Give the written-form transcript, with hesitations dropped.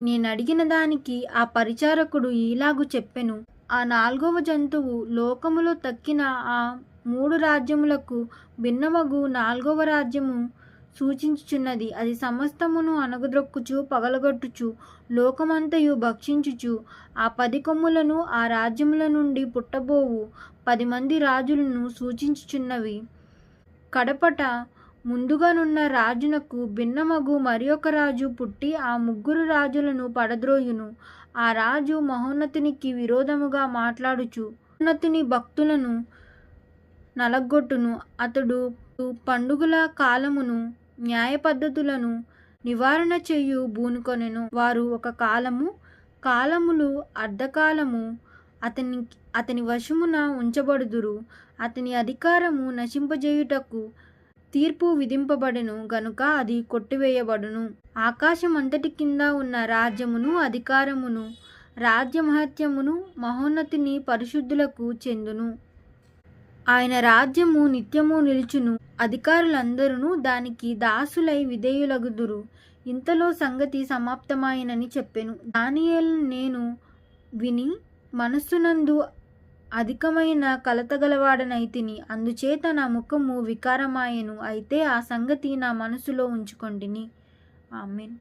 నేనడిగిన దానికి ఆ పరిచారకుడు ఈలాగు చెప్పెను. ఆ 4వ జంతువు లోకములో తక్కిన ఆ 3 రాజ్యములకు భిన్నమగు 4వ రాజ్యము సూచించుచున్నది. అది సమస్తమును అణగద్రొక్కుచు పగలగొట్టుచు లోకమంతయు భక్షించుచు ఆ 10 కొమ్ములను ఆ రాజ్యముల నుండి పుట్టబోవు 10 మంది రాజులను సూచించుచున్నవి. కడపట ముందుగానున్న రాజునకు భిన్నమగు మరియొక రాజు పుట్టి ఆ 3 రాజులను పడద్రోయును. ఆ రాజు మహోన్నతునికి విరోధముగా మాట్లాడుచు మహోన్నతుని భక్తులను నలగొట్టును. అతడు పండుగల కాలమును న్యాయ పద్ధతులను నివారణ చేయు బూనుకొనెను. వారు ఒక కాలములు అర్ధకాలము అతని వశమున ఉంచబడుదురు. అతని అధికారము నశింపజేయుటకు తీర్పు విధింపబడెను గనుక అది కొట్టివేయబడును. ఆకాశం అంతటి కింద ఉన్న రాజ్యమును అధికారమును రాజ్య మహత్యమును మహోన్నతుని పరిశుద్ధులకు చెందును. ఆయన రాజ్యము నిత్యము నిలుచును. అధికారులందరూ దానికి దాసులై విధేయులగుదురు. ఇంతలో సంగతి సమాప్తమాయెనని చెప్పెను. దానియేలు నేను విని మనస్సునందు అధికమైన కలతగలవాడనైతిని. అందుచేత నా ముఖము వికారమాయెను. అయితే ఆ సంగతి నా మనసులో ఉంచుకొంటిని. ఆమేన్.